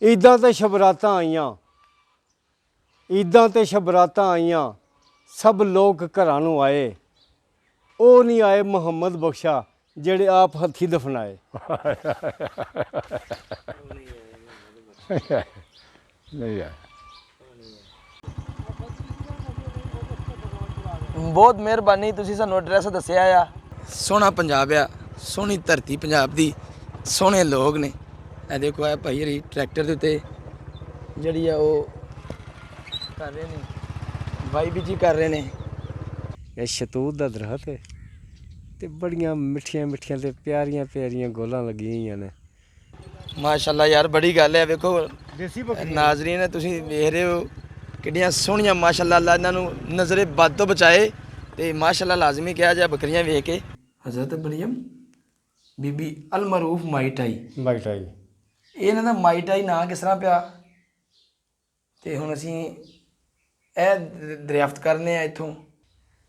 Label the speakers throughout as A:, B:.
A: ईदां ते शबरातां आईयां, ईदां ते शबरातां आईयां, सब लोग घरां नूं आए, ਉਹ नहीं आए मुहम्मद बख्शा ਜਿਹੜੇ आप हथी दफनाए।
B: नहीं है।
C: बहुत मेहरबानी तुसीं सानूं एड्रैस दस्सिया आ। सोहना पंजाब आ, सोहनी धरती पंजाब दी, सोहने लोग ने। ਇਹ ਦੇਖੋ ਇਹ ਭਾਈ ਹਰੀ ਟਰੈਕਟਰ ਦੇ ਉੱਤੇ ਜਿਹੜੀ ਆ ਉਹ ਕਰ ਰਹੇ ਨੇ, ਵਾਈ ਬੀਜੀ ਕਰ ਰਹੇ ਨੇ।
A: ਇਹ ਸ਼ਤੂਤ ਦਾ ਦਰਖਤ ਹੈ ਤੇ ਬੜੀਆਂ ਮਿੱਠੀਆਂ ਮਿੱਠੀਆਂ ਤੇ ਪਿਆਰੀਆਂ ਪਿਆਰੀਆਂ ਗੋਲਾਂ ਲੱਗੀਆਂ ਹੋਈਆਂ ਨੇ।
C: ਮਾਸ਼ਾਅੱਲਾ ਯਾਰ ਬੜੀ ਗੱਲ ਹੈ। ਵੇਖੋ
A: ਦੇਸੀ
C: ਨਾਜ਼ਰੀਨ ਤੁਸੀਂ ਵੇਖ ਰਹੇ ਹੋ ਕਿੰਨੀਆਂ ਸੋਹਣੀਆਂ ਮਾਸ਼ਾਅੱਲਾ, ਅੱਲਾ ਇਹਨਾਂ ਨੂੰ ਨਜ਼ਰੇ ਬਦ ਤੋਂ ਬਚਾਏ। ਤੇ ਮਾਸ਼ਾਅੱਲਾ ਲਾਜ਼ਮੀ ਕਿਹਾ ਜਾ ਬੱਕਰੀਆਂ ਵੇਖ ਕੇ। ਹਜ਼ਰਤ ਮਰੀਮ ਬੀਬੀ ਅਲਮਰੂਫ ਮਾਈਟਾਈ,
A: ਮਾਈਟਾਈ
C: ਇਹਨਾਂ ਦਾ ਮਾਈਟਾਈ ਨਾਂ ਕਿਸ ਤਰ੍ਹਾਂ ਪਿਆ? ਤੇ ਹੁਣ ਅਸੀਂ ਇਹ ਦਰਿਆਫਤ ਕਰਨੇ ਆ ਇੱਥੋਂ।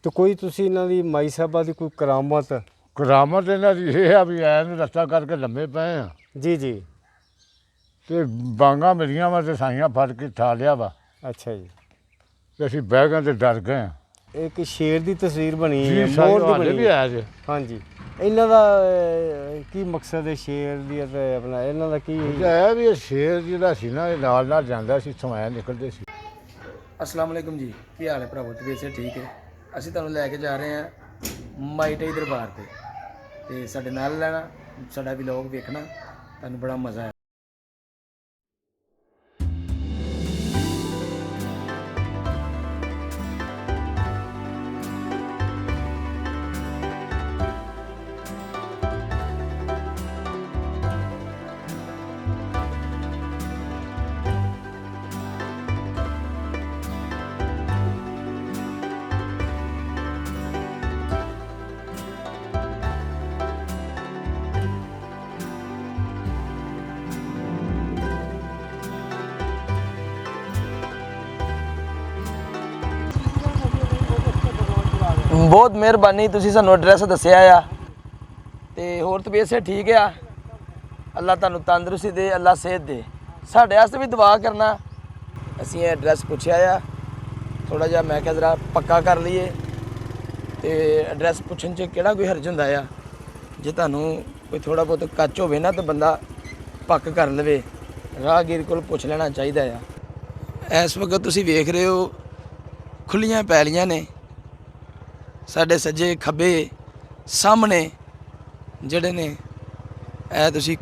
A: ਤੇ ਕੋਈ ਤੁਸੀਂ ਇਹਨਾਂ ਦੀ ਮਾਈ ਸਾਹਿਬਾ ਦੀ ਕੋਈ ਕਰਾਮਤ?
B: करामत इन्हां दी ये है भी ऐन रस्ता करके लम्बे पे हैं
A: जी जी।
B: ते बांगा मेरियां वा ते साइयां फड़ के ठा लिया वा
A: अच्छा जी।
B: ते असीं बह गए ते डर गए हैं।
A: एक शेर ਦੀ ਤਸਵੀਰ ਬਣੀ
B: जी
A: ਹੈ,
B: साईं
A: ਮੋਰ ਦੀ
B: हाले
A: ਬਣੀ
B: भी
A: ਹੈ।
B: है जे
A: ਹਾਂਜੀ ਇਹਨਾਂ ਦਾ ਕੀ ਮਕਸਦ ਹੈ ਸ਼ੇਰ ਦੀ ਤੇ ਆਪਣਾ ਇਹਨਾਂ ਦਾ ਕੀ?
B: ਇਹ ਵੀ ਸ਼ੇਰ ਜਿਹੜਾ ਸੀ ਨਾ ਇਹ ਨਾਲ ਨਾਲ ਜਾਂਦਾ ਸੀ, ਸਮਾਇਆ ਨਿਕਲਦੇ ਸੀ।
C: ਅਸਲਾਮ ਵਾਲੇਕੁਮ ਜੀ, ਕੀ ਹਾਲ ਹੈ ਭਰਾਵੋ? ਤਬੀਅਤ ਸੇ ਠੀਕ ਹੈ? ਅਸੀਂ ਤੁਹਾਨੂੰ ਲੈ ਕੇ ਜਾ ਰਹੇ ਹਾਂ ਮਾਈਟਾਈ ਦਰਬਾਰ ਤੇ ਸਾਡੇ ਨਾਲ ਲੈਣਾ, ਸਾਡਾ ਵਲੌਗ ਵੇਖਣਾ, ਤੁਹਾਨੂੰ ਬੜਾ ਮਜ਼ਾ ਆਇਆ। ਬਹੁਤ ਮਿਹਰਬਾਨੀ ਤੁਸੀਂ ਸਾਨੂੰ ਐਡਰੈਸ ਦੱਸਿਆ ਆ। ਤੇ ਹੋਰ ਤਬੀਅਤ ਸੇ ਠੀਕ ਆ? ਅੱਲਾ ਤੁਹਾਨੂੰ ਤੰਦਰੁਸਤੀ ਦੇ, ਅੱਲਾ ਸਿਹਤ ਦੇ। ਸਾਡੇ ਵਾਸਤੇ ਵੀ ਦੁਆ ਕਰਨਾ। ਅਸੀਂ ਇਹ ਐਡਰੈਸ ਪੁੱਛਿਆ ਆ, ਥੋੜਾ ਜਿਹਾ ਮੈਂ ਕਿਹਾ ਜ਼ਰਾ ਪੱਕਾ ਕਰ ਲਈਏ। ਤੇ ਐਡਰੈਸ ਪੁੱਛਣ 'ਚ ਕਿਹੜਾ ਕੋਈ ਹਰਜ ਹੁੰਦਾ ਆ? ਜੇ ਤੁਹਾਨੂੰ ਕੋਈ ਥੋੜਾ ਬਹੁਤ ਕੱਚ ਹੋਵੇ ਨਾ ਤਾਂ ਬੰਦਾ ਪੱਕ ਕਰ ਲਵੇ, ਰਾਹਗੀਰ ਕੋਲ ਪੁੱਛ ਲੈਣਾ ਚਾਹੀਦਾ ਆ। ਇਸ ਵਕਤ ਤੁਸੀਂ ਵੇਖ ਰਹੇ ਹੋ ਖੁੱਲੀਆਂ ਪੈਲੀਆਂ ਨੇ, ਸਾਡੇ ਸੱਜੇ ਖੱਬੇ ਸਾਹਮਣੇ ਜਿਹੜੇ ਨੇ ਇਹ ਤੁਸੀਂ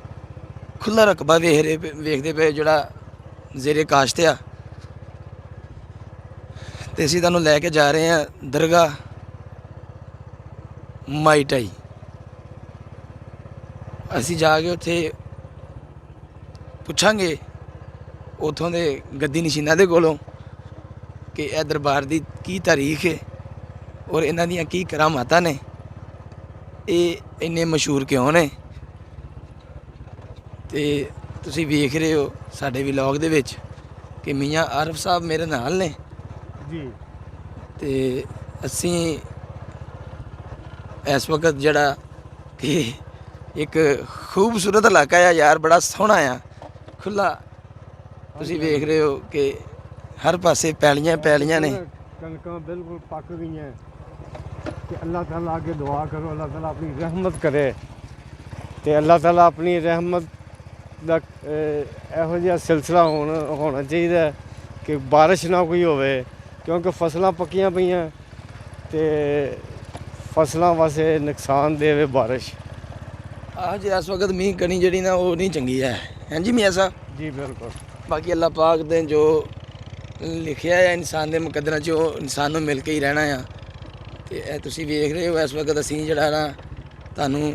C: ਖੁੱਲ੍ਹਾ ਰਕਬਾ ਵੇਖਦੇ ਪਏ ਜਿਹੜਾ ਜ਼ੇਰੇ ਕਾਸ਼ਤ ਆ। ਤੇ ਅਸੀਂ ਤੁਹਾਨੂੰ ਲੈ ਕੇ ਜਾ ਰਹੇ ਹਾਂ ਦਰਗਾਹ ਮਾਈਟਾਈ। ਅਸੀਂ ਜਾ ਕੇ ਉੱਥੇ ਪੁੱਛਾਂਗੇ ਉੱਥੋਂ ਦੇ ਗੱਦੀ ਨਸ਼ੀਨਾਂ ਦੇ ਕੋਲੋਂ ਕਿ ਇਹ ਦਰਬਾਰ ਦੀ ਕੀ ਤਾਰੀਖ ਹੈ ਔਰ ਇਹਨਾਂ ਦੀਆਂ ਕੀ ਕਰਾਮਾਤਾਂ ਨੇ, ਇਹ ਇੰਨੇ ਮਸ਼ਹੂਰ ਕਿਉਂ ਨੇ। ਤੇ ਤੁਸੀਂ ਵੇਖ ਰਹੇ ਹੋ ਸਾਡੇ ਵਲੌਗ ਦੇ ਵਿੱਚ ਕਿ ਮੀਆਂ ਆਰਫ ਸਾਹਿਬ ਮੇਰੇ ਨਾਲ ਨੇ
A: ਜੀ।
C: ਤੇ ਅਸੀਂ ਇਸ ਵਕਤ ਜਿਹੜਾ ਕਿ ਇੱਕ ਖੂਬਸੂਰਤ ਇਲਾਕਾ ਆ ਯਾਰ, ਬੜਾ ਸੋਹਣਾ ਆ, ਖੁੱਲ੍ਹਾ। ਤੁਸੀਂ ਵੇਖ ਰਹੇ ਹੋ ਕਿ ਹਰ ਪਾਸੇ ਪੈਲੀਆਂ ਪੈਲੀਆਂ ਨੇ।
A: ਕਣਕਾਂ ਬਿਲਕੁਲ ਪੱਕ ਗਈਆਂ ਤੇ ਅੱਲਾਹ ਤਾਲਾ ਅੱਗੇ ਦੁਆ ਕਰੋ, ਅੱਲਾਹ ਤਾਲਾ ਆਪਣੀ ਰਹਿਮਤ ਕਰੇ ਤੇ ਅੱਲਾਹ ਤਾਲਾ ਆਪਣੀ ਰਹਿਮਤ ਦਾ ਇਹੋ ਜਿਹਾ ਸਿਲਸਿਲਾ ਹੋਣਾ ਚਾਹੀਦਾ ਕਿ ਬਾਰਿਸ਼ ਨਾ ਕੋਈ ਹੋਵੇ, ਕਿਉਂਕਿ ਫਸਲਾਂ ਪੱਕੀਆਂ ਪਈਆਂ ਤੇ ਫਸਲਾਂ ਵਾਸਤੇ ਨੁਕਸਾਨ ਦੇਵੇ ਬਾਰਿਸ਼।
C: ਆਹ ਜੀ ਇਸ ਵਕਤ ਮੀਂਹ ਕਣੀ ਜਿਹੜੀ ਨਾ ਉਹ ਨਹੀਂ ਚੰਗੀ ਹੈ। ਹਾਂਜੀ ਮੀਆਂ ਸਾਹਿਬ
A: ਜੀ ਬਿਲਕੁਲ।
C: ਬਾਕੀ ਅੱਲਾਹ ਪਾਕ ਦੇ ਜੋ ਲਿਖਿਆ ਹੈ ਇਨਸਾਨ ਦੇ ਮੁਕੱਦਰਾਂ 'ਚ ਉਹ ਇਨਸਾਨ ਨੂੰ ਮਿਲ ਕੇ ਹੀ ਰਹਿਣਾ ਆ। ਤੇ ਇਹ ਤੁਸੀਂ ਵੇਖ ਰਹੇ ਹੋ ਇਸ ਵਕਤ ਅਸੀਂ ਜਿਹੜਾ ਨਾ ਤੁਹਾਨੂੰ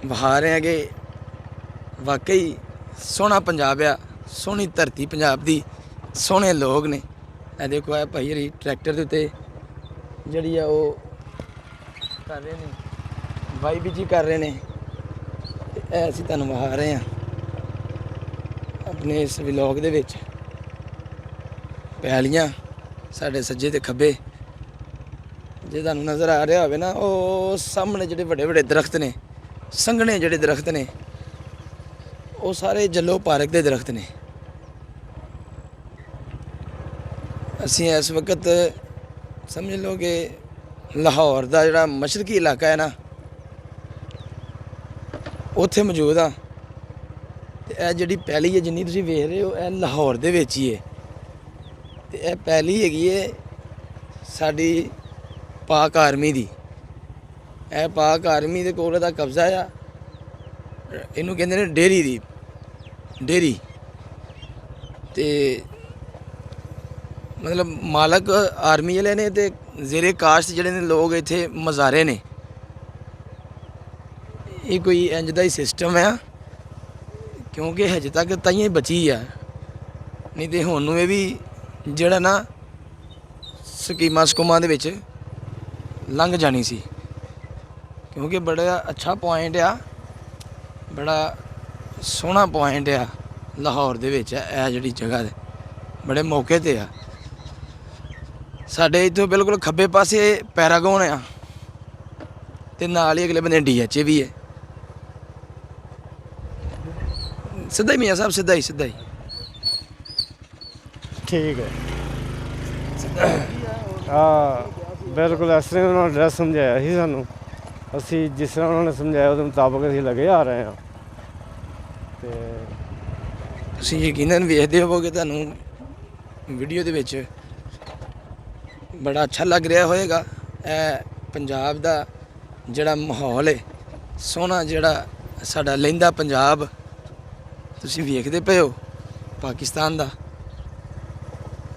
C: ਵਿਖਾ ਰਹੇ ਹਾਂ ਕਿ ਵਾਕਈ ਸੋਹਣਾ ਪੰਜਾਬ ਆ, ਸੋਹਣੀ ਧਰਤੀ ਪੰਜਾਬ ਦੀ, ਸੋਹਣੇ ਲੋਕ ਨੇ। ਇਹ ਦੇਖੋ ਇਹ ਭਾਈ ਹਰੀ ਟਰੈਕਟਰ ਦੇ ਉੱਤੇ ਜਿਹੜੀ ਆ ਉਹ ਕਰ ਰਹੇ ਨੇ, ਵਾਈ ਬੀਜੀ ਕਰ ਰਹੇ ਨੇ। ਤੇ ਇਹ ਅਸੀਂ ਤੁਹਾਨੂੰ ਵਿਖਾ ਰਹੇ ਹਾਂ ਆਪਣੇ ਇਸ ਵਲੌਗ ਦੇ ਵਿੱਚ। ਪੈਲੀਆਂ ਸਾਡੇ ਸੱਜੇ ਤੇ ਖੱਬੇ, ਜੇ ਤੁਹਾਨੂੰ ਨਜ਼ਰ ਆ ਰਿਹਾ ਹੋਵੇ ਨਾ ਉਹ ਸਾਹਮਣੇ ਜਿਹੜੇ ਵੱਡੇ ਵੱਡੇ ਦਰਖਤ ਨੇ, ਸੰਘਣੇ ਜਿਹੜੇ ਦਰਖਤ ਨੇ, ਉਹ ਸਾਰੇ ਜੱਲੋ ਪਾਰਕ ਦੇ ਦਰਖਤ ਨੇ। ਅਸੀਂ ਇਸ ਵਕਤ ਸਮਝ ਲਓ ਕਿ ਲਾਹੌਰ ਦਾ ਜਿਹੜਾ ਮਸ਼ਰਕੀ ਇਲਾਕਾ ਹੈ ਨਾ, ਉੱਥੇ ਮੌਜੂਦ ਆ। ਤੇ ਇਹ ਜਿਹੜੀ ਪੈਲੀ ਹੈ ਜਿੰਨੀ ਤੁਸੀਂ ਵੇਖ ਰਹੇ ਹੋ, ਇਹ ਲਾਹੌਰ ਦੇ ਵਿੱਚ ਹੀ ਹੈ। ਤੇ ਇਹ ਪੈਲੀ ਹੈਗੀ ਹੈ ਸਾਡੀ ਪਾਕ ਆਰਮੀ ਦੀ। ਇਹ ਪਾਕ ਆਰਮੀ ਦੇ ਕੋਲ ਇਹਦਾ ਕਬਜ਼ਾ ਆ। ਇਹਨੂੰ ਕਹਿੰਦੇ ਨੇ ਡੇਰੀ ਦੀ ਡੇਰੀ। ਤੇ ਮਤਲਬ ਮਾਲਕ ਆਰਮੀ ਵਾਲੇ ਨੇ ਤੇ ਜ਼ੇਰੇ ਕਾਸ਼ਤ ਜਿਹੜੇ ਨੇ ਲੋਕ ਇੱਥੇ ਮਜ਼ਾਰੇ ਨੇ। ਇਹ ਕੋਈ ਇੰਜ ਦਾ ਹੀ ਸਿਸਟਮ ਆ, ਕਿਉਂਕਿ ਹਜੇ ਤੱਕ ਤਾਈਆਂ ਹੀ ਬਚੀ ਆ, ਨਹੀਂ ਤੇ ਹੁਣ ਨੂੰ ਇਹ ਵੀ ਜਿਹੜਾ ਨਾ ਸਕੂਮਾਂ ਦੇ ਵਿੱਚ ਲੰਘ ਜਾਣੀ ਸੀ। ਕਿਉਂਕਿ ਬੜਾ ਅੱਛਾ ਪੁਆਇੰਟ ਆ, ਬੜਾ ਸੋਹਣਾ ਪੁਆਇੰਟ ਆ ਲਾਹੌਰ ਦੇ ਵਿੱਚ। ਇਹ ਜਿਹੜੀ ਜਗ੍ਹਾ ਦੇ ਬੜੇ ਮੌਕੇ 'ਤੇ ਆ। ਸਾਡੇ ਇੱਥੋਂ ਬਿਲਕੁਲ ਖੱਬੇ ਪਾਸੇ ਪੈਰਾਗੋਨ ਆ ਤੇ ਨਾਲ ਹੀ ਅਗਲੇ ਬੰਦੇ DH ਵੀ ਹੈ। ਸਿੱਧਾ ਹੀ ਮੀਆਂ ਸਾਹਿਬ, ਸਿੱਧਾ ਹੀ
A: ਠੀਕ ਹੈ। ਬਿਲਕੁਲ ਇਸ ਤਰ੍ਹਾਂ ਉਹਨਾਂ ਨੇ ਐਡਰੈਸ ਸਮਝਾਇਆ ਸੀ ਸਾਨੂੰ। ਅਸੀਂ ਜਿਸ ਤਰ੍ਹਾਂ ਉਹਨਾਂ ਨੇ ਸਮਝਾਇਆ ਉਹਦੇ ਮੁਤਾਬਕ ਅਸੀਂ ਲੱਗੇ ਆ ਰਹੇ ਹਾਂ। ਤੇ
C: ਤੁਸੀਂ ਯਕੀਨਨ ਵੇਖਦੇ ਹੋਵੋਗੇ, ਤੁਹਾਨੂੰ ਵੀਡੀਓ ਦੇ ਵਿੱਚ ਬੜਾ ਅੱਛਾ ਲੱਗ ਰਿਹਾ ਹੋਵੇਗਾ। ਇਹ ਪੰਜਾਬ ਦਾ ਜਿਹੜਾ ਮਾਹੌਲ ਹੈ ਸੋਹਣਾ, ਜਿਹੜਾ ਸਾਡਾ ਲਹਿੰਦਾ ਪੰਜਾਬ ਤੁਸੀਂ ਵੇਖਦੇ ਪਏ ਹੋ ਪਾਕਿਸਤਾਨ ਦਾ।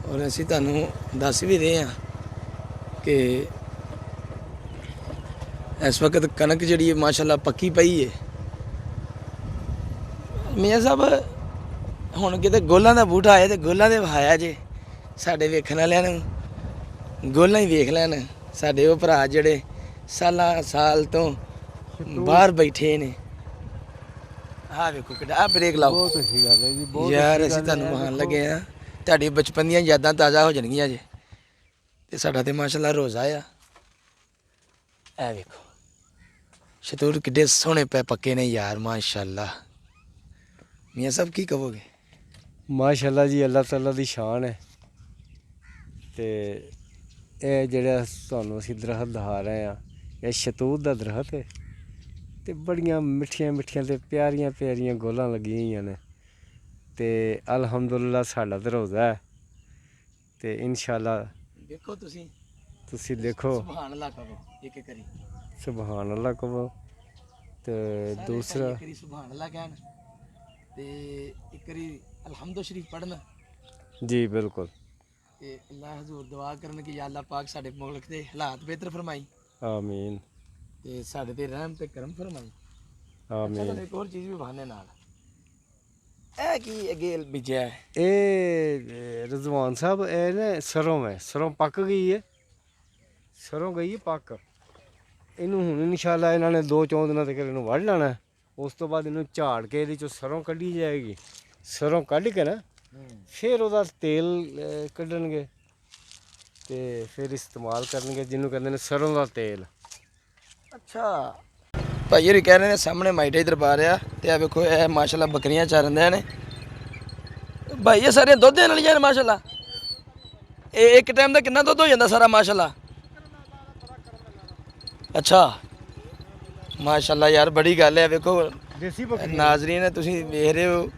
C: ਔਰ ਅਸੀਂ ਤੁਹਾਨੂੰ ਦੱਸ ਵੀ ਰਹੇ ਹਾਂ ਕਿ ਇਸ ਵਕਤ ਕਣਕ ਜਿਹੜੀ ਹੈ ਮਾਸ਼ਾਅੱਲਾ ਪੱਕੀ ਪਈ ਹੈ। ਮੀਆਂ ਸਾਹਿਬ ਹੁਣ ਕਿਤੇ ਗੋਲਾਂ ਦਾ ਬੂਟਾ ਆਇਆ ਤੇ ਗੋਲਾਂ ਦੇ ਵਹਾਇਆ ਜੇ। ਸਾਡੇ ਵੇਖਣ ਵਾਲਿਆਂ ਨੂੰ ਗੋਲਾਂ ਹੀ ਵੇਖ ਲੈਣ। ਸਾਡੇ ਉਹ ਭਰਾ ਜਿਹੜੇ ਸਾਲ ਤੋਂ ਬਾਹਰ ਬੈਠੇ ਨੇ। ਆਹ ਵੇਖੋ ਕਿੱਡਾ, ਆਹ ਬ੍ਰੇਕ ਲਾਓ।
A: ਬਹੁਤ ਅੱਛੀ ਗੱਲ ਹੈ ਜੀ, ਬਹੁਤ
C: ਯਾਰ ਅਸੀਂ ਤੁਹਾਨੂੰ ਮਹਾਨ ਲੱਗੇ ਆ। ਤੁਹਾਡੀ ਬਚਪਨ ਦੀਆਂ ਯਾਦਾਂ ਤਾਜ਼ਾ ਹੋ ਜਾਣਗੀਆਂ ਜੇ। ਤੇ ਸਾਡਾ ਤੇ ਮਾਸ਼ਾਅੱਲਾ ਰੋਜ਼ਾ ਆ। ਇਹ ਵੇਖੋ ਸ਼ਤੂਰ ਕਿੱਡੇ ਸੋਹਣੇ ਪੱਕੇ ਨੇ ਯਾਰ, ਮਾਸ਼ਾਅੱਲਾ। ਮੀਆਂ ਸਾਹਿਬ ਕੀ ਕਹੋਗੇ?
A: ਮਾਸ਼ਾਅੱਲਾ ਜੀ, ਅੱਲਾਹ ਤਾਲਾ ਦੀ ਸ਼ਾਨ ਹੈ। ਤੇ ਇਹ ਜਿਹੜਾ ਤੁਹਾਨੂੰ ਅਸੀਂ ਦਰਖਤ ਦਿਖਾ ਰਹੇ ਹਾਂ, ਇਹ ਸ਼ਤੂਤ ਦਾ ਦਰਖਤ ਹੈ। ਤੇ ਬੜੀਆਂ ਮਿੱਠੀਆਂ ਤੇ ਪਿਆਰੀਆਂ ਗੋਲਾਂ ਲੱਗੀਆਂ ਹੋਈਆਂ ਨੇ। ਤੇ ਅਲਹਮਦੁਲਿਲਾ ਸਾਡਾ ਤਾਂ ਰੋਜ਼ਾ ਹੈ। ਤੇ ਇਨਸ਼ਾਅੱਲਾ
C: ਦੇਖੋ
A: ਤੁਸੀਂ ਦੇਖੋ।
C: ਸੁਭਾਨ ਅੱਲਾਹ ਕਹੋ ਇੱਕ ਕਰੀ,
A: ਸੁਭਾਨ ਅੱਲਾਹ ਕਹੋ। ਤੇ ਦੂਸਰਾ
C: ਇੱਕ ਕਰੀ ਸੁਭਾਨ ਅੱਲਾਹ ਕਹਿਣ ਤੇ ਇੱਕ ਕਰੀ ਅਲਹਮਦੁ ਸ਼ਰੀਫ ਪੜ੍ਹਨ।
A: ਜੀ ਬਿਲਕੁਲ।
C: ਤੇ ਅੱਲਾਹ ਹਜ਼ੂਰ ਦੁਆ ਕਰਨ ਕਿ ਯਾ ਅੱਲਾਹ ਪਾਕ ਸਾਡੇ ਮੁਲਕ ਦੇ ਹਾਲਾਤ ਬਿਹਤਰ ਫਰਮਾਈ
A: ਆਮੀਨ
C: ਤੇ ਸਾਡੇ ਤੇ ਰਹਿਮ ਤੇ ਕਰਮ ਫਰਮਾਈ।
A: ਆਮੀਨ।
C: ਇੱਕ ਹੋਰ ਚੀਜ਼ ਵੀ ਬਹਾਨੇ ਨਾਲ, ਇਹ ਕੀ ਅੱਗੇ ਬੀਜਿਆ ਹੈ?
A: ਇਹ ਰਜ਼ਵਾਨ ਸਾਹਿਬ, ਇਹ ਨਾ ਸਰੋਂ ਪੱਕ ਗਈ ਹੈ। ਸਰੋਂ ਗਈ ਹੈ ਪੱਕ। ਇਹਨੂੰ ਹੁਣ ਇਨਸ਼ਾਅੱਲਾ ਇਹਨਾਂ ਨੇ 2-4 ਦਿਨਾਂ ਤੱਕ ਇਹਨੂੰ ਵੱਢ ਲੈਣਾ। ਉਸ ਤੋਂ ਬਾਅਦ ਇਹਨੂੰ ਝਾੜ ਕੇ ਇਹਦੇ 'ਚੋਂ ਸਰੋਂ ਕੱਢੀ ਜਾਏਗੀ। ਸਰੋਂ ਕੱਢ ਕੇ ਨਾ ਫਿਰ ਉਹਦਾ ਤੇਲ ਕੱਢਣਗੇ ਤੇ ਫਿਰ ਇਸਤੇਮਾਲ ਕਰਨਗੇ, ਜਿਹਨੂੰ ਕਹਿੰਦੇ ਨੇ ਸਰੋਂ ਦਾ ਤੇਲ।
C: ਅੱਛਾ ਭਾਈ ਇਹ ਕਹਿ ਰਹੇ ਨੇ ਸਾਹਮਣੇ ਮਾਈਟੇ ਦਰਬਾਰ ਆ ਤੇ ਆ ਵੇਖੋ ਇਹ ਮਾਸ਼ਾਅੱਲਾ ਬੱਕਰੀਆਂ ਚਾਰਦੇ ਨੇ ਭਾਈ। ਇਹ ਸਾਰੇ ਦੁੱਧ ਦੇਣ ਵਾਲੀਆਂ ਨੇ ਮਾਸ਼ਾਅੱਲਾ। ਇਹ ਇੱਕ ਟਾਈਮ ਦਾ ਕਿੰਨਾ ਦੁੱਧ ਹੋ ਜਾਂਦਾ ਸਾਰਾ ਮਾਸ਼ਾਅੱਲਾ? ਅੱਛਾ ਮਾਸ਼ਾਅੱਲਾ ਯਾਰ ਬੜੀ ਗੱਲ ਹੈ। ਵੇਖੋ
A: ਦੇਸੀ
C: ਨਾਜ਼ਰੀਨ ਤੁਸੀਂ ਵੇਖ ਰਹੇ ਹੋ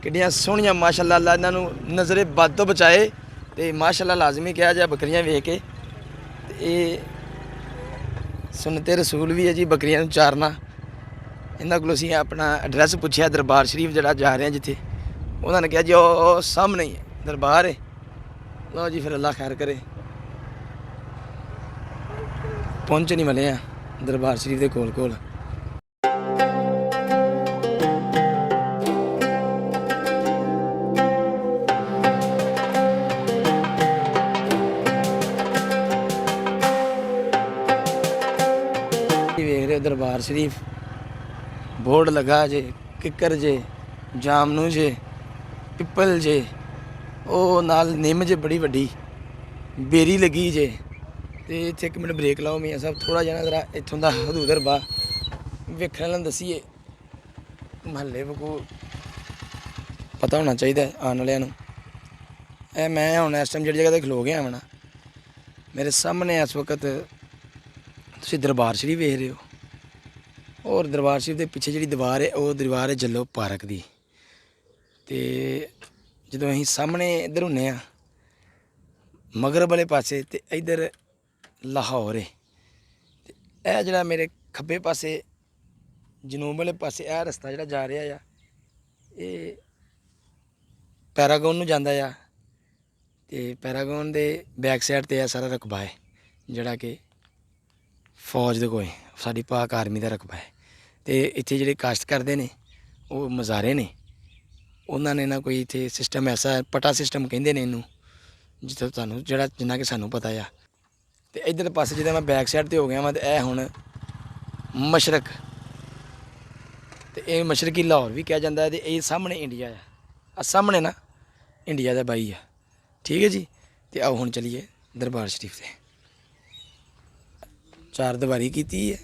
C: ਕਿੰਨੀਆਂ ਸੋਹਣੀਆਂ ਮਾਸ਼ਾਅੱਲਾ। ਅੱਲਾ ਇਹਨਾਂ ਨੂੰ ਨਜ਼ਰੇ ਬਦ ਤੋਂ ਬਚਾਏ। ਤੇ ਮਾਸ਼ਾਅੱਲਾ ਲਾਜ਼ਮੀ ਕਿਹਾ ਜਾ ਬੱਕਰੀਆਂ ਵੇਖ ਕੇ। ਤੇ ਇਹ ਸੁਨਨਤੇ ਰਸੂਲ ਵੀ ਹੈ ਜੀ, ਬੱਕਰੀਆਂ ਨੂੰ ਚਾਰਨਾ। ਇਹਨਾਂ ਕੋਲ ਅਸੀਂ ਆਪਣਾ ਐਡਰੈਸ ਪੁੱਛਿਆ ਦਰਬਾਰ ਸ਼ਰੀਫ ਜਿਹੜਾ ਜਾ ਰਹੇ ਹਾਂ ਜਿੱਥੇ। ਉਹਨਾਂ ਨੇ ਕਿਹਾ ਜੀ ਉਹ ਸਾਹਮਣੇ ਹੀ ਹੈ ਦਰਬਾਰ ਹੈ। ਲਓ ਜੀ ਫਿਰ ਅੱਲਾ ਖੈਰ ਕਰੇ। ਪਹੁੰਚ ਨਹੀਂ ਮਿਲੇ ਆ ਦਰਬਾਰ ਸ਼ਰੀਫ ਦੇ ਕੋਲ। ਵੇਖ ਰਹੇ ਦਰਬਾਰ ਸ਼ਰੀਫ, ਬੋਰਡ ਲੱਗਾ ਜੇ, ਕਿੱਕਰ ਜੇ, ਜਾਮਨੂ ਜੇ, ਪਿੱਪਲ ਜੇ, ਉਹ ਨਾਲ ਨਿੰਮ ਜੇ ਬੜੀ ਵੱਡੀ, ਬੇਰੀ ਲੱਗੀ ਜੇ। ਤੇ ਇੱਥੇ ਇੱਕ ਮਿੰਟ ਬ੍ਰੇਕ ਲਾਓ ਮੀਆਂ ਸਾਹਿਬ, ਥੋੜ੍ਹਾ ਜਿਹਾ ਜ਼ਰਾ ਇੱਥੋਂ ਦਾ ਹਦੂਦਰ ਬਾ ਵੇਖਣ ਵਾਲਿਆਂ ਨੂੰ ਦੱਸੀਏ। ਮਹੱਲੇ ਵਕੂ ਪਤਾ ਹੋਣਾ ਚਾਹੀਦਾ ਆਉਣ ਵਾਲਿਆਂ ਨੂੰ। ਇਹ ਮੈਂ ਹੁਣ ਇਸ ਟਾਈਮ ਜਿਹੜੀ ਜਗ੍ਹਾ 'ਤੇ ਖਲੋ ਗਿਆ ਹਾਂ ਨਾ, ਮੇਰੇ ਸਾਹਮਣੇ ਇਸ ਵਕਤ ਤੁਸੀਂ ਦਰਬਾਰ ਸ਼ਰੀਫ ਵੇਖ ਰਹੇ ਹੋ, ਔਰ ਦਰਬਾਰ ਸ਼ਰੀਫ ਦੇ ਪਿੱਛੇ ਜਿਹੜੀ ਦੀਵਾਰ ਹੈ ਉਹ ਦੀਵਾਰ ਹੈ ਜੱਲੋ ਪਾਰਕ ਦੀ। ਅਤੇ ਜਦੋਂ ਅਸੀਂ ਸਾਹਮਣੇ ਇੱਧਰ ਹੁੰਦੇ ਹਾਂ ਮਗਰਬ ਵਾਲੇ ਪਾਸੇ, ਅਤੇ ਇੱਧਰ ਲਾਹੌਰ ਹੈ। ਅਤੇ ਇਹ ਜਿਹੜਾ ਮੇਰੇ ਖੱਬੇ ਪਾਸੇ ਜਨੂਬ ਵਾਲੇ ਪਾਸੇ ਇਹ ਰਸਤਾ ਜਿਹੜਾ ਜਾ ਰਿਹਾ ਆ, ਇਹ ਪੈਰਾਗੋਨ ਨੂੰ ਜਾਂਦਾ ਆ। ਅਤੇ ਪੈਰਾਗੋਨ ਦੇ ਬੈਕ ਸਾਈਡ 'ਤੇ ਇਹ ਸਾਰਾ ਰਕਬਾ ਹੈ ਜਿਹੜਾ ਕਿ ਫੌਜ ਦੇ ਕੋਲ ਸਾਡੀ ਪਾਕ ਆਰਮੀ ਦਾ ਰਕਬਾ ਹੈ। ਅਤੇ ਇੱਥੇ ਜਿਹੜੇ ਕਾਸ਼ਤ ਕਰਦੇ ਨੇ ਉਹ ਮਜ਼ਾਰੇ ਨੇ, ਉਹਨਾਂ ਨੇ ਨਾ ਕੋਈ ਇੱਥੇ ਸਿਸਟਮ ਐਸਾ ਪਟਾ ਸਿਸਟਮ ਕਹਿੰਦੇ ਨੇ ਇਹਨੂੰ, ਜਿੱਥੇ ਤੁਹਾਨੂੰ ਜਿਹੜਾ ਜਿੰਨਾ ਕਿ ਸਾਨੂੰ ਪਤਾ ਆ। ਅਤੇ ਇੱਧਰ ਪਾਸੇ ਜਿੱਦਾਂ ਮੈਂ ਬੈਕ ਸਾਈਡ 'ਤੇ ਹੋ ਗਿਆ ਵਾਂ, ਅਤੇ ਇਹ ਹੁਣ ਮਸ਼ਰਕ, ਅਤੇ ਇਹ ਮਸ਼ਰਕੀ ਲਾਹੌਰ ਵੀ ਕਿਹਾ ਜਾਂਦਾ, ਅਤੇ ਇਹ ਸਾਹਮਣੇ ਇੰਡੀਆ ਆ ਸਾਹਮਣੇ ਨਾ ਇੰਡੀਆ ਦਾ ਬਾਈ ਆ। ਠੀਕ ਹੈ ਜੀ। ਅਤੇ ਆਓ ਹੁਣ ਚਲੀਏ ਦਰਬਾਰ ਸ਼ਰੀਫ 'ਤੇ। 4 ਦੀਵਾਰੀ ਕੀਤੀ ਹੈ,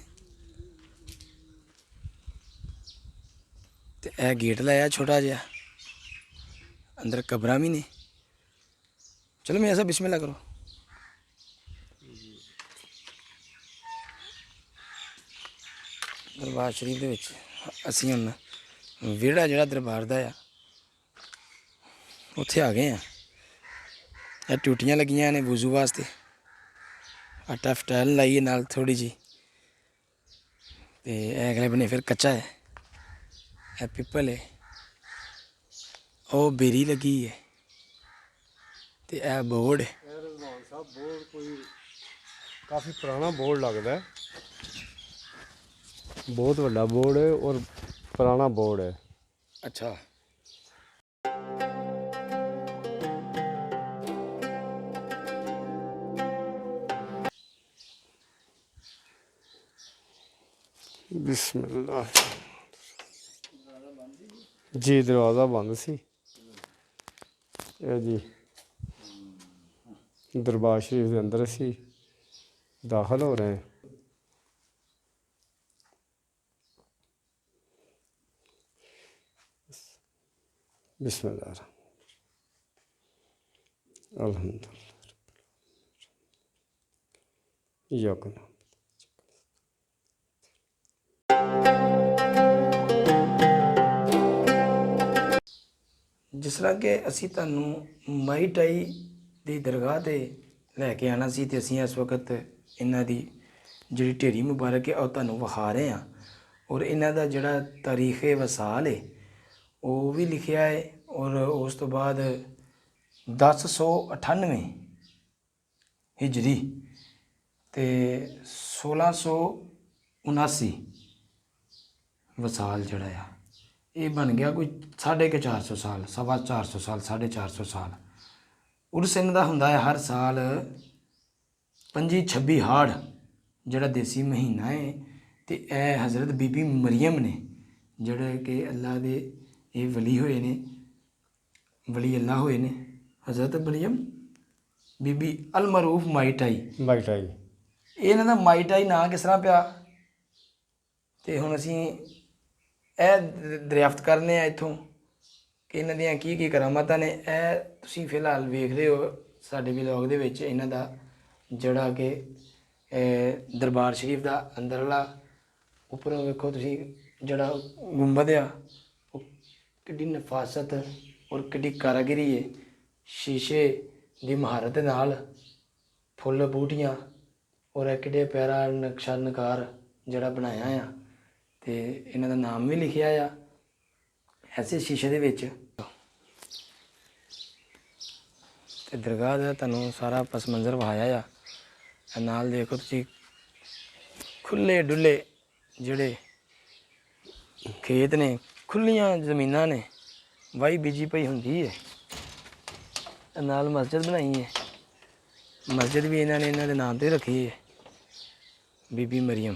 C: ਅਤੇ ਇਹ ਗੇਟ ਲਾਇਆ ਛੋਟਾ ਜਿਹਾ, ਅੰਦਰ ਕਬਰਾਂ ਵੀ ਨੇ। ਚਲੋ ਮੈਂ ਐਸਾ ਬਿਸਮਿਲ੍ਲਾ ਕਰੋ। ਦਰਬਾਰ ਸ਼ਰੀਫ ਦੇ ਵਿੱਚ ਅਸੀਂ ਹੁਣ ਵਿਹੜਾ ਜਿਹੜਾ ਦਰਬਾਰ ਦਾ ਆ ਉੱਥੇ ਆ ਗਏ ਹਾਂ। ਇਹ ਟੂਟੀਆਂ ਲੱਗੀਆਂ ਨੇ ਵਜ਼ੂ ਵਾਸਤੇ, ਆਟਾ ਫਟੈਲ ਲਾਈਏ ਨਾਲ ਥੋੜ੍ਹੀ ਜਿਹੀ। ਅਤੇ ਇਹ ਅਗਲੇ ਬੰਨੇ ਫਿਰ ਕੱਚਾ ਹੈ, ਇਹ ਪਿੱਪਲ ਹੈ, ਉਹ ਬੇਰੀ ਲੱਗੀ ਹੈ, ਅਤੇ ਇਹ ਬੋਰਡ ਹੈ।
A: ਰਜ਼ਵਾਨ ਸਾਹਿਬ ਬੋਰਡ ਕੋਈ ਕਾਫੀ ਪੁਰਾਣਾ ਬੋਰਡ ਲੱਗਦਾ, ਬਹੁਤ ਵੱਡਾ ਬੋਰਡ ਹੈ ਔਰ ਪੁਰਾਣਾ ਬੋਰਡ ਹੈ।
C: ਅੱਛਾ।
A: ਬਿਸਮਿल्लाह ਜੀ, ਦਰਵਾਜ਼ਾ ਬੰਦ ਸੀ। ਇਹ ਜੀ ਦਰਬਾਰ ਸ਼ਰੀਫ ਦੇ ਅੰਦਰ ਅਸੀਂ ਦਾਖਲ ਹੋ ਰਹੇ हैं। बिस्मिल्लाह अल्हम्दुलिल्लाह।
C: ਜਿਸ ਤਰ੍ਹਾਂ ਕਿ ਅਸੀਂ ਤੁਹਾਨੂੰ ਮਾਈ ਟਾਈ ਦੀ ਦਰਗਾਹ 'ਤੇ ਲੈ ਕੇ ਆਉਣਾ ਸੀ, ਅਤੇ ਅਸੀਂ ਇਸ ਵਕਤ ਇਹਨਾਂ ਦੀ ਜਿਹੜੀ ਢੇਰੀ ਮੁਬਾਰਕ ਹੈ ਉਹ ਤੁਹਾਨੂੰ ਵਿਖਾ ਰਹੇ ਹਾਂ। ਔਰ ਇਹਨਾਂ ਦਾ ਜਿਹੜਾ ਤਾਰੀਖ ਵਸਾਲ ਹੈ ਉਹ ਵੀ ਲਿਖਿਆ ਹੈ, ਔਰ ਉਸ ਤੋਂ ਬਾਅਦ 1098 ਹਿਜਰੀ ਅਤੇ 1679 ਵਸਾਲ ਜਿਹੜਾ ਆ ਇਹ ਬਣ ਗਿਆ ਕੋਈ 450 ਸਾਲ, 450 ਸਾਲ, 450 ਸਾਲ। ਉਰਸ ਇਹਨਾਂ ਦਾ ਹੁੰਦਾ ਹੈ ਹਰ ਸਾਲ 25-26 ਹਾੜ, ਜਿਹੜਾ ਦੇਸੀ ਮਹੀਨਾ ਹੈ। ਅਤੇ ਇਹ ਹਜ਼ਰਤ ਬੀਬੀ ਮਰੀਮ ਨੇ ਜਿਹੜੇ ਕਿ ਅੱਲਾ ਦੇ ਇਹ ਵਲੀ ਹੋਏ ਨੇ, ਵਲੀ ਅੱਲਾ ਹੋਏ ਨੇ, ਹਜ਼ਰਤ ਮਰੀਮ ਬੀਬੀ ਅਲਮਰੂਫ ਮਾਈਟਾਈ। ਇਹ ਇਹਨਾਂ ਦਾ ਮਾਈਟਾਈ ਨਾਂ ਕਿਸ ਤਰ੍ਹਾਂ ਪਿਆ, ਅਤੇ ਹੁਣ ਅਸੀਂ ਇਹ ਦਰਿਆਫਤ ਕਰਨੇ ਆ ਇੱਥੋਂ ਕਿ ਇਹਨਾਂ ਦੀਆਂ ਕੀ ਕੀ ਕਰਾਮਾਤਾਂ ਨੇ। ਇਹ ਤੁਸੀਂ ਫਿਲਹਾਲ ਵੇਖ ਰਹੇ ਹੋ ਸਾਡੇ ਵਲੌਗ ਦੇ ਵਿੱਚ ਇਹਨਾਂ ਦਾ ਜਿਹੜਾ ਕਿ ਦਰਬਾਰ ਸ਼ਰੀਫ ਦਾ ਅੰਦਰਲਾ ਉੱਪਰੋਂ ਵੇਖੋ ਤੁਸੀਂ ਜਿਹੜਾ ਗੁੰਬਦ ਆ ਉਹ ਕਿੱਡੀ ਨਫਾਸਤ ਔਰ ਕਿੱਡੀ ਕਾਰਾਗਰੀ ਹੈ। ਸ਼ੀਸ਼ੇ ਦੀ ਮਹਾਰਤ ਦੇ ਨਾਲ ਫੁੱਲ ਬੂਟੀਆਂ ਔਰ ਇਹ ਕਿੱਡੇ ਪਿਆਰਾ ਨਕਸ਼ਾ ਨਕਾਰ ਜਿਹੜਾ ਬਣਾਇਆ ਆ, ਅਤੇ ਇਹਨਾਂ ਦਾ ਨਾਮ ਵੀ ਲਿਖਿਆ ਆ ਐਸੇ ਸ਼ੀਸ਼ੇ ਦੇ ਵਿੱਚ। ਅਤੇ ਦਰਗਾਹ ਦਾ ਤੁਹਾਨੂੰ ਸਾਰਾ ਪਸ ਮੰਜ਼ਰ ਵਿਖਾਇਆ ਆ। ਨਾਲ ਦੇਖੋ ਤੁਸੀਂ ਖੁੱਲ੍ਹੇ ਡੁੱਲੇ ਜਿਹੜੇ ਖੇਤ ਨੇ, ਖੁੱਲ੍ਹੀਆਂ ਜ਼ਮੀਨਾਂ ਨੇ, ਵਾਹੀ ਬੀਜੀ ਪਈ ਹੁੰਦੀ ਹੈ। ਨਾਲ ਮਸਜਿਦ ਬਣਾਈ ਹੈ, ਮਸਜਿਦ ਵੀ ਇਹਨਾਂ ਨੇ ਇਹਨਾਂ ਦੇ ਨਾਮ 'ਤੇ ਰੱਖੀ ਹੈ, ਬੀਬੀ ਮਰੀਮ।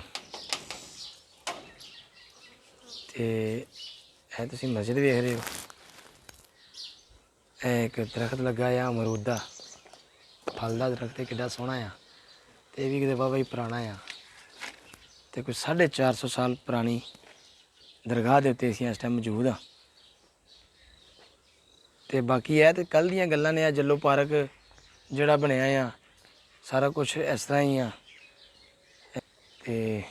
C: ਅਤੇ ਇਹ ਤੁਸੀਂ ਮਸਜਿਦ ਵੇਖ ਰਹੇ ਹੋ। ਇਹ ਇੱਕ ਦਰਖਤ ਲੱਗਾ ਆ ਅਮਰੂਦ ਦਾ, ਫਲ ਦਾ ਦਰਖਤ, ਕਿੱਡਾ ਸੋਹਣਾ ਆ। ਅਤੇ ਇਹ ਵੀ ਕਿਤੇ ਵਾਹਵਾ ਹੀ ਪੁਰਾਣਾ ਆ, ਅਤੇ ਕੋਈ 450 ਸਾਲ ਪੁਰਾਣੀ ਦਰਗਾਹ ਦੇ ਉੱਤੇ ਅਸੀਂ ਇਸ ਟਾਈਮ ਮੌਜੂਦ ਹਾਂ। ਤੇ ਬਾਕੀ ਇਹ ਤੇ ਕੱਲ ਦੀਆਂ ਗੱਲਾਂ ਨੇ। ਆ ਜੱਲੋ ਪਾਰਕ ਜਿਹੜਾ ਬਣਿਆ ਆ ਸਾਰਾ ਕੁਝ ਇਸ ਤਰ੍ਹਾਂ ਹੀ ਆ। ਤੇ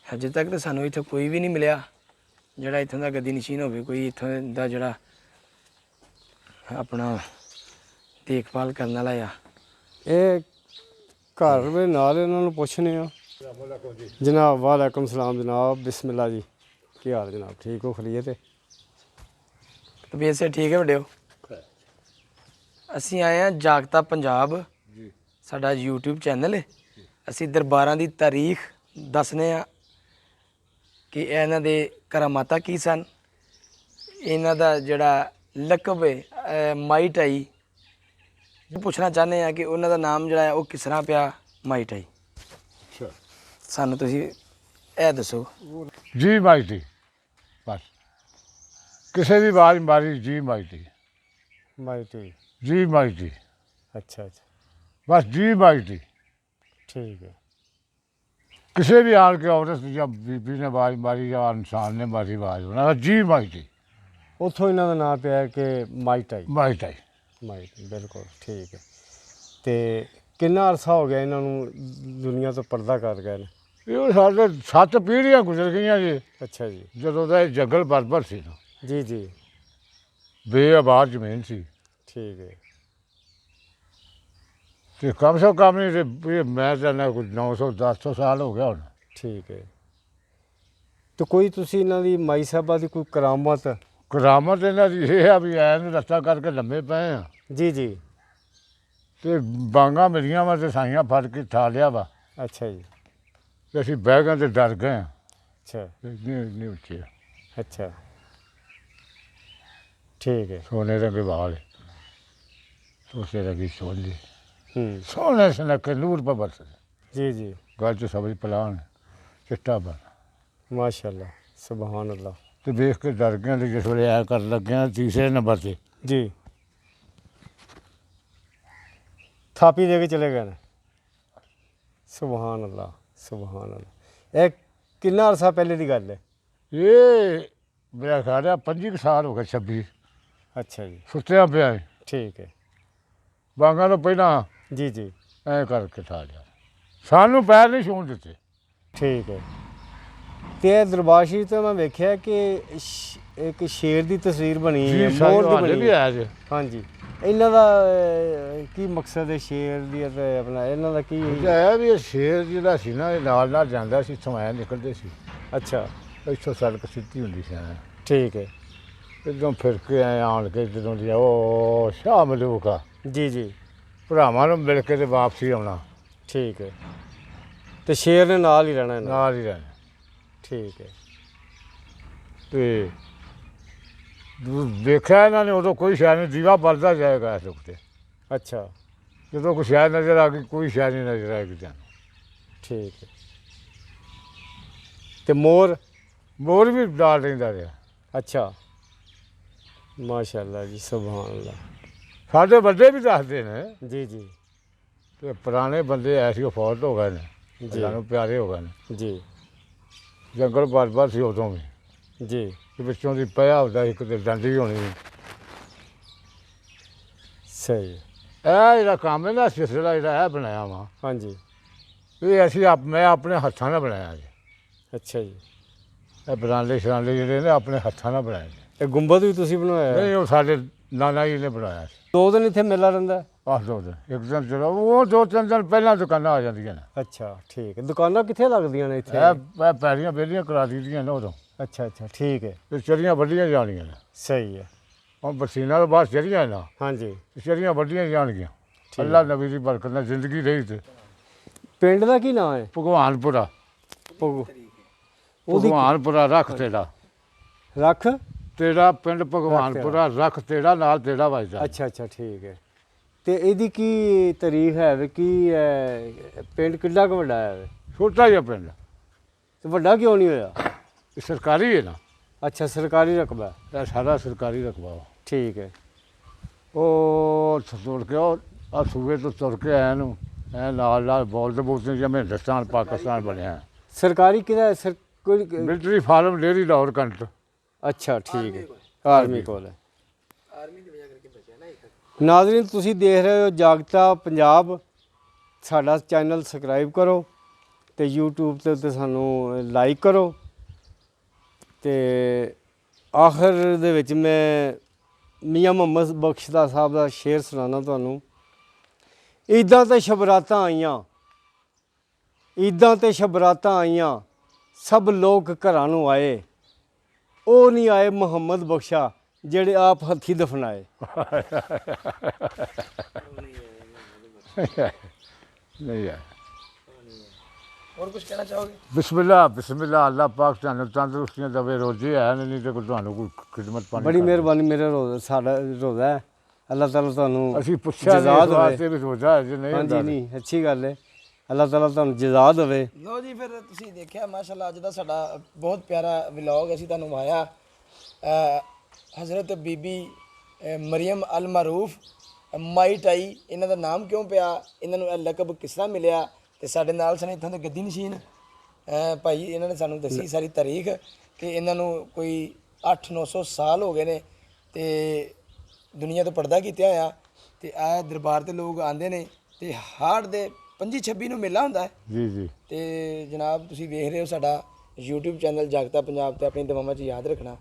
C: ਹਜੇ ਤੱਕ ਤਾਂ ਸਾਨੂੰ ਇੱਥੇ ਕੋਈ ਵੀ ਨਹੀਂ ਮਿਲਿਆ ਜਿਹੜਾ ਇੱਥੋਂ ਦਾ ਗੱਦੀ ਨਸ਼ੀਨ ਹੋਵੇ, ਕੋਈ ਇੱਥੋਂ ਦਾ ਜਿਹੜਾ ਆਪਣਾ ਦੇਖਭਾਲ ਕਰਨ ਵਾਲਾ ਆ।
A: ਇਹ ਘਰ ਦੇ ਨਾਲ ਇਹਨਾਂ ਨੂੰ ਪੁੱਛਣੇ ਆ। ਜਨਾਬ ਵਾਲੇਕੁਮ ਸਲਾਮ ਜਨਾਬ, ਬਿਸਮਿल्लाह ਜੀ। ਕੀ ਹਾਲ ਜਨਾਬ, ਠੀਕ ਹੋ ਖਰੀਏ ਤੇ?
C: ਤਬੀਅਤ ਸੇ ਠੀਕ ਹੈ ਵੱਡਿਓ? ਅਸੀਂ ਆਏ ਆ ਜਾਗਤਾ ਪੰਜਾਬ, ਸਾਡਾ YouTube ਚੈਨਲ ਹੈ। ਅਸੀਂ ਦਰਬਾਰਾਂ ਦੀ ਤਾਰੀਖ ਦੱਸਨੇ ਆ ਕਿ ਇਹਨਾਂ ਦੇ ਕਰਾਮਾਤਾਂ ਕੀ ਸਨ, ਇਹਨਾਂ ਦਾ ਜਿਹੜਾ ਲਕਬ ਹੈ ਮਾਈ ਢਾਈ, ਪੁੱਛਣਾ ਚਾਹੁੰਦੇ ਆ ਕਿ ਉਹਨਾਂ ਦਾ ਨਾਮ ਜਿਹੜਾ ਹੈ ਉਹ ਕਿਸ ਤਰ੍ਹਾਂ ਪਿਆ ਮਾਈ ਢਾਈ। ਸਾਨੂੰ ਤੁਸੀਂ ਇਹ ਦੱਸੋ
B: ਜੀ ਮਾਈਟੀ, ਬਸ ਕਿਸੇ ਦੀ ਆਵਾਜ਼ ਮਾਰੀ ਜੀ ਮਾਈਟੀ,
A: ਮਾਈਟੀ
B: ਜੀ ਮਾਈਟੀ,
A: ਅੱਛਾ ਅੱਛਾ
B: ਬਸ ਜੀ ਮਾਈਟੀ।
A: ਠੀਕ ਹੈ।
B: ਕਿਸੇ ਵੀ ਆਣ ਕੇ ਔਰਤ ਜਾਂ ਬੀਬੀ ਨੇ ਆਵਾਜ਼ ਮਾਰੀ ਜਾਂ ਇਨਸਾਨ ਨੇ ਮਾਰੀ ਆਵਾਜ਼, ਉਹਨਾਂ ਦਾ ਜੀ ਮਾਈਟੀ,
A: ਉੱਥੋਂ ਇਹਨਾਂ ਦਾ ਨਾਮ ਪਿਆ ਕਿ ਮਾਈਟਾਈ।
B: ਮਾਈਟੀ।
A: ਮਾਈਟੀ, ਬਿਲਕੁਲ ਠੀਕ ਹੈ। ਤੇ ਕਿੰਨਾ ਅਰਸਾ ਹੋ ਗਿਆ ਇਹਨਾਂ ਨੂੰ ਦੁਨੀਆ ਤੋਂ ਪਰਦਾ ਕਰ ਗਏ ਨੇ?
B: ਇਹ ਸਾਡੇ 7 ਪੀੜ੍ਹੀਆਂ ਗੁਜ਼ਰ ਗਈਆਂ ਜੀ।
A: ਅੱਛਾ ਜੀ।
B: ਜਦੋਂ ਦਾ ਇਹ ਜੰਗਲ ਬਰਬਰ ਸੀ ਨਾ,
A: ਜੀ ਜੀ,
B: ਬੇਆਬਾਦ ਜ਼ਮੀਨ ਸੀ।
A: ਠੀਕ ਹੈ।
B: ਤੇ ਕਮ ਸੇ ਕਮ ਨਹੀਂ ਤੇ ਇਹ ਮੈਂ ਜਾਣਾ ਕੁਝ 900-1000 ਸਾਲ ਹੋ ਗਿਆ ਹੁਣ।
A: ਠੀਕ ਹੈ। ਤੇ ਕੋਈ ਤੁਸੀਂ ਇਹਨਾਂ ਦੀ ਮਾਈ ਸਾਹਿਬਾ ਦੀ ਕੋਈ ਕਰਾਮਤ?
B: ਕਰਾਮਤ ਇਹਨਾਂ ਦੀ ਇਹ ਆ ਵੀ ਐਨ ਰਸਤਾ ਕਰਕੇ ਲੰਮੇ ਪਏ ਆ
A: ਜੀ ਜੀ।
B: ਤੇ ਬਾਂਗਾ ਮਿਲੀਆਂ ਵਾ ਤੇ ਸਾਈਆਂ ਫੜ ਕੇ ਠਾ ਲਿਆ ਵਾ।
A: ਅੱਛਾ ਜੀ।
B: ਤੇ ਅਸੀਂ ਬਹਿ ਗਏ ਤੇ ਡਰ ਗਏ ਆ।
A: ਅੱਛਾ
B: ਨਹੀਂ ਉੱਚੇ
A: ਅੱਛਾ, ਠੀਕ ਹੈ।
B: ਸੋਨੇ ਰੰਗ ਦੇ ਵਾਲ, ਸੋਸੇ ਰੰਗੀ ਸੋਲੀ,
A: ਹੂੰ,
B: ਸੋਹਣੇ ਸੁਨੱਖੇ ਨੂਰ ਪਰ ਬਰਸਦੇ,
A: ਜੀ ਜੀ,
B: ਗੱਲ 'ਚ ਸਬਜ਼ ਪਲਾਨ, ਚਿੱਟਾ ਬਣ।
A: ਮਾਸ਼ਾਅੱਲਾ, ਸੁਬਹਾਨ ਅੱਲਾ।
B: ਤੇ ਵੇਖ ਕੇ ਡਰ ਗਏ ਤੇ ਜਿਸ ਵੇਲੇ ਐ ਕਰਨ ਲੱਗੇ ਆ ਤੀਸਰੇ ਨੰਬਰ 'ਤੇ
A: ਜੀ, ਥਾਪੀ ਦੇ ਕੇ ਚਲੇ ਗਏ ਨੇ। ਸੁਬਹਾਨ ਅੱਲਾ, ਸੁਬਹਾਨ ਅੱਲਾ। ਇਹ ਕਿੰਨਾ ਅਰਸਾ ਪਹਿਲੇ ਦੀ ਗੱਲ ਹੈ?
B: ਇਹ ਮੇਰਾ ਖਿਆਲ ਆ 25 ਸਾਲ ਹੋ ਗਏ, 26।
A: ਅੱਛਾ ਜੀ,
B: ਸੁੱਤਿਆਂ ਪਿਆ
A: ਠੀਕ ਹੈ।
B: ਬਾਂਗਾ ਤੋਂ ਪਹਿਲਾਂ
A: ਜੀ ਜੀ,
B: ਐਂ ਕਰਕੇ ਠਾ ਲਿਆ, ਸਾਨੂੰ ਪੈਰ ਨਹੀਂ ਛੂਹਣ ਦਿੱਤੇ।
A: ਠੀਕ ਹੈ। ਤੇ ਇਹ ਦਰਬਾਰ ਸ਼ਰੀਫ ਤੇ ਮੈਂ ਵੇਖਿਆ ਕਿ ਇੱਕ ਸ਼ੇਰ ਦੀ ਤਸਵੀਰ ਬਣੀ ਹੈ, ਮੋਰ ਦੀ ਬਣੀ
B: ਵੀ
A: ਹੈ।
B: ਆਇਆ ਜੀ।
A: ਹਾਂਜੀ, ਇਹਨਾਂ ਦਾ ਕੀ ਮਕਸਦ ਹੈ ਸ਼ੇਰ ਦੀ ਅਤੇ ਆਪਣਾ ਇਹਨਾਂ ਦਾ ਕੀ?
B: ਇਹ ਵੀ ਇਹ ਸ਼ੇਰ ਜਿਹੜਾ ਸੀ ਨਾ, ਇਹ ਨਾਲ ਨਾਲ ਜਾਂਦਾ ਸੀ, ਇੱਥੋਂ ਐਂ ਨਿਕਲਦੇ ਸੀ।
A: ਅੱਛਾ,
B: ਇੱਥੋਂ ਸੜਕ ਸਿੱਧੀ ਹੁੰਦੀ ਸੀ ਐਂ,
A: ਠੀਕ ਹੈ।
B: ਇੱਧਰੋਂ ਫਿਰ ਕੇ ਐਂ ਆਣ ਕੇ ਜਦੋਂ ਦੀ ਉਹ ਸ਼ਾਹ ਮਲੂਕ ਆ,
A: ਜੀ ਜੀ,
B: ਭਰਾਵਾਂ ਨੂੰ ਮਿਲ ਕੇ ਤੇ ਵਾਪਸੀ ਆਉਣਾ।
A: ਠੀਕ ਹੈ। ਤੇ ਸ਼ੇਰ ਨੇ ਨਾਲ ਹੀ ਰਹਿਣਾ ਇਹਨਾਂ?
B: ਨਾਲ ਹੀ ਰਹਿਣਾ।
A: ਠੀਕ ਹੈ।
B: ਤੇ ਦੇਖਿਆ ਇਹਨਾਂ ਨੇ ਉਦੋਂ ਕੋਈ ਸ਼ਾਇਦ ਨਹੀਂ, ਦੀਵਾ ਬਲਦਾ ਜਾਏਗਾ ਇਸ ਉੱਤੇ।
A: ਅੱਛਾ,
B: ਜਦੋਂ ਕੋਈ ਸ਼ਾਇਦ ਨਜ਼ਰ ਆ ਗਈ, ਕੋਈ ਸ਼ਾਇਦ ਨਹੀਂ ਨਜ਼ਰ ਆਏਗੀ ਜਾਨੂੰ।
A: ਠੀਕ ਹੈ। ਤੇ ਮੋਰ?
B: ਮੋਰ ਵੀ ਡਾਲ ਰਹਿੰਦਾ ਰਿਹਾ।
A: ਅੱਛਾ, ਮਾਸ਼ਾਅੱਲਾ ਜੀ, ਸੁਬਹਾਨ ਅੱਲਾ।
B: ਸਾਡੇ ਵੱਡੇ ਵੀ ਦੱਸਦੇ ਨੇ
A: ਜੀ ਜੀ,
B: ਤੇ ਪੁਰਾਣੇ ਬੰਦੇ ਐਸੇ ਉਹ ਫੌਤ ਹੋ ਗਏ ਨੇ,
A: ਜੀ।
B: ਸਾਨੂੰ ਪਿਆਰੇ ਹੋ ਗਏ ਨੇ।
A: ਜੀ
B: ਜੰਗਲ ਬਰਬਰ ਸੀ ਉਦੋਂ ਵੀ,
A: ਜੀ,
B: ਤੇ ਵਿੱਚੋਂ ਦੀ ਪਿਆ ਹੁੰਦਾ ਇੱਕ ਤੇ ਡੰਡੀ ਹੋਣੀ।
A: ਸਹੀ ਹੈ।
B: ਇਹ ਜਿਹੜਾ ਕੰਮ ਹੈ ਨਾ, ਸਿਲਸਿਲਾ ਜਿਹੜਾ ਇਹ ਬਣਾਇਆ ਵਾ,
A: ਹਾਂਜੀ,
B: ਇਹ ਅਸੀਂ ਮੈਂ ਆਪਣੇ ਹੱਥਾਂ ਨਾਲ ਬਣਾਇਆ ਜੀ।
A: ਅੱਛਾ ਜੀ।
B: ਇਹ ਬਰਾਂਡੇ ਸ਼ਰਾਂਡੇ ਜਿਹੜੇ ਨੇ ਆਪਣੇ ਹੱਥਾਂ ਨਾਲ ਬਣਾਏ ਨੇ।
A: ਇਹ ਗੁੰਬਦ ਵੀ ਤੁਸੀਂ ਬਣਵਾਇਆ?
B: ਨਹੀਂ, ਉਹ ਸਾਡੇ ਨਾਨਾ ਜੀ ਨੇ ਬਣਾਇਆ ਸੀ।
A: 2 ਦਿਨ ਇੱਥੇ ਮੇਲਾ ਰਹਿੰਦਾ?
B: ਆਹ 2 ਦਿਨ, ਇੱਕ ਦਿਨ ਚਲੋ ਉਹ 2-3 ਦਿਨ ਪਹਿਲਾਂ ਦੁਕਾਨਾਂ ਆ ਜਾਂਦੀਆਂ ਨੇ।
A: ਅੱਛਾ, ਠੀਕ ਹੈ। ਦੁਕਾਨਾਂ ਕਿੱਥੇ ਲੱਗਦੀਆਂ ਨੇ ਇੱਥੇ?
B: ਇਹ ਪੈਰੀਆਂ ਵਿਹਲੀਆਂ ਕਰਾ ਦਿੱਤੀਆਂ ਨੇ ਉਦੋਂ,
A: ਅੱਛਾ ਅੱਛਾ, ਠੀਕ ਹੈ।
B: ਤੇ ਚਰੀਆਂ ਵੱਢੀਆਂ ਜਾਣੀਆਂ ਨੇ।
A: ਸਹੀ ਹੈ।
B: ਹੁਣ ਬਰਸੀਨਾ ਤੋਂ ਬਾਅਦ ਚਰੀਆਂ ਨਾ,
A: ਹਾਂਜੀ,
B: ਚਰੀਆਂ ਵੱਢੀਆਂ ਜਾਣਗੀਆਂ। ਅੱਲਾ ਨਬੀ ਦੀ ਬਰਕਤ ਨਾਲ ਜ਼ਿੰਦਗੀ ਰਹੀ ਤੇ।
A: ਪਿੰਡ ਦਾ ਕੀ ਨਾਮ ਹੈ?
B: ਭਗਵਾਨਪੁਰਾ।
A: ਉਹਦੀ
B: ਭਗਵਾਨਪੁਰਾ ਰੱਖ ਤੇੜਾ,
A: ਰੱਖ
B: ਤੇੜਾ ਪਿੰਡ ਭਗਵਾਨਪੁਰਾ, ਰੱਖ ਤੇੜਾ ਨਾਲ ਤੇੜਾ ਵੱਜਦਾ।
A: ਅੱਛਾ ਅੱਛਾ, ਠੀਕ ਹੈ। ਤੇ ਇਹਦੀ ਕੀ ਤਾਰੀਖ ਹੈ ਵੀ ਕੀ ਪਿੰਡ ਕਿੱਡਾ ਕੁ ਵੱਡਾ ਹੈ?
B: ਛੋਟਾ ਜਿਹਾ ਪਿੰਡ,
A: ਤੇ ਵੱਡਾ ਕਿਉਂ ਨਹੀਂ ਹੋਇਆ?
B: ਇਹ ਸਰਕਾਰੀ ਹੈ ਨਾ।
A: ਅੱਛਾ, ਸਰਕਾਰੀ ਰਕਬਾ?
B: ਇਹ ਸਾਰਾ ਸਰਕਾਰੀ ਰਕਬਾ ਵਾ।
A: ਠੀਕ ਹੈ।
B: ਉਹ ਤੁਰ ਕੇ ਉਹ ਆ ਸੂਬੇ ਤੋਂ ਤੁਰ ਕੇ ਆਇਆ ਨੂੰ ਐ ਨਾਲ ਨਾਲ ਬੋਲਦੇ ਬੋਲਦੇ ਜਿਵੇਂ ਹਿੰਦੁਸਤਾਨ ਪਾਕਿਸਤਾਨ ਬਣਿਆ।
A: ਸਰਕਾਰੀ ਕਿਹਦਾ?
B: Military farm dairy Lahore cantt.
A: ਅੱਛਾ, ਠੀਕ ਹੈ। ਆਰਮੀ ਕੋਲ ਹੈ।
C: ਆਰਮੀ ਦੀ ਵਜ੍ਹਾ ਕਰਕੇ ਬਚਿਆ ਨਾ ਇੱਕ
A: ਨਾਜ਼ਰੀਨ ਤੁਸੀਂ ਦੇਖ ਰਹੇ ਹੋ ਜਾਗਤਾ ਪੰਜਾਬ। ਸਾਡਾ ਚੈਨਲ ਸਬਸਕ੍ਰਾਈਬ ਕਰੋ ਤੇ YouTube ਤੇ ਉੱਤੇ ਸਾਨੂੰ ਲਾਈਕ ਕਰੋ। ਤੇ ਆਖਰ ਦੇ ਵਿੱਚ ਮੈਂ ਮੀਆਂ ਮੁਹੰਮਦ ਬਖਸ਼ਦਾ ਸਾਹਿਬ ਦਾ ਸ਼ੇਰ ਸੁਣਾਉਣਾ ਤੁਹਾਨੂੰ। ਈਦਾਂ ਤੇ ਸ਼ਬਰਾਤਾਂ ਆਈਆਂ, ਈਦਾਂ ਤੇ ਸ਼ਬਰਾਤਾਂ ਆਈਆਂ, ਸਭ ਲੋਕ ਘਰਾਂ ਨੂੰ ਆਏ, ਉਹ ਨਹੀਂ ਆਏ ਮੁਹੰਮਦ ਬਖਸ਼ਾ ਜਿਹੜੇ ਆਪ ਹੱਥੀਂ ਦਫਨਾਏ।
B: ਨਹੀਂ ਹੈ।
C: ਹੋਰ ਕੁਝ ਕਹਿਣਾ ਚਾਹੋਗੇ?
B: ਬਿਸਮਿਲ੍ਲਾ ਬਿਸਮਿਲ੍ਲਾ, ਅੱਲਾਹ ਪਾਕ ਤੁਹਾਨੂੰ ਤੰਦਰੁਸਤੀਆਂ ਦੇਵੇ। ਰੋਜ਼ੇ ਹੈ ਨਹੀਂ ਤੇ ਕੋਈ ਤੁਹਾਨੂੰ ਕੋਈ ਖਿਦਮਤ ਪਾਣੀ
A: ਬੜੀ
B: ਕਰ ਦੇ।
A: ਮਿਹਰਬਾਨੀ। ਮੇਰਾ ਰੋਜ਼ਾ, ਸਾਡਾ ਰੋਜ਼ਾ ਹੈ। ਅੱਲਾਹ ਤਾਲਾ ਤੁਹਾਨੂੰ
B: ਅਸੀਂ ਪੁੱਛਿਆ
A: ਜਜ਼ਾ
B: ਨਹੀਂ ਇਸ
A: ਦੇਵੇ।
B: ਵਾਸਤੇ ਵੀ ਰੋਜ਼ਾ ਹੈ ਜੇ ਨਹੀਂ
A: ਹਾਂਜੀ
B: ਹੁੰਦਾ
A: ਨਹੀਂ, ਅੱਛੀ ਗੱਲ ਹੈ। ਅੱਲਾਹ ਤਾਲਾ ਤੁਹਾਨੂੰ ਜਜ਼ਾ ਦੇਵੇ।
C: ਲੋ ਜੀ, ਫਿਰ ਤੁਸੀਂ ਦੇਖਿਆ ਮਾਸ਼ਾਅੱਲਾ ਅੱਜ ਦਾ ਸਾਡਾ ਬਹੁਤ ਪਿਆਰਾ ਵਲੌਗ ਅਸੀਂ ਤੁਹਾਨੂੰ ਆਇਆ ਹਜ਼ਰਤ ਬੀਬੀ ਮਰੀਮ ਅਲ ਮਾਰੂਫ ਮਾਈ ਟਾਈ। ਇਹਨਾਂ ਦਾ ਨਾਮ ਕਿਉਂ ਪਿਆ, ਇਹਨਾਂ ਨੂੰ ਇਹ ਲਕਬ ਕਿਸ ਤਰ੍ਹਾਂ ਮਿਲਿਆ, ਤੇ ਸਾਡੇ ਨਾਲ ਸਨ ਇੱਥੋਂ ਦੇ ਗੱਦੀ ਨਸ਼ੀਨ ਭਾਈ। ਇਹਨਾਂ ਨੇ ਸਾਨੂੰ ਦੱਸੀ ਸਾਰੀ ਤਾਰੀਖ ਕਿ ਇਹਨਾਂ ਨੂੰ ਕੋਈ 800-900 ਸਾਲ ਹੋ ਗਏ ਨੇ ਤੇ ਦੁਨੀਆ ਤੋਂ ਪਰਦਾ ਕੀਤਾ ਹੋਇਆ। ਤੇ ਇਹ ਦਰਬਾਰ ਤੇ ਲੋਕ ਆਉਂਦੇ ਨੇ ਤੇ ਹਾੜ ਦੇ 25-26 ਨੂੰ ਮੇਲਾ ਹੁੰਦਾ ਹੈ।
B: ਜੀ ਜੀ।
C: ਤੇ ਜਨਾਬ ਤੁਸੀਂ ਵੇਖ ਰਹੇ ਹੋ ਸਾਡਾ YouTube ਚੈਨਲ ਜਾਗਤਾ ਪੰਜਾਬ ਤੇ ਆਪਣੀ ਦੁਆਵਾਂ 'ਚ ਯਾਦ ਰੱਖਣਾ।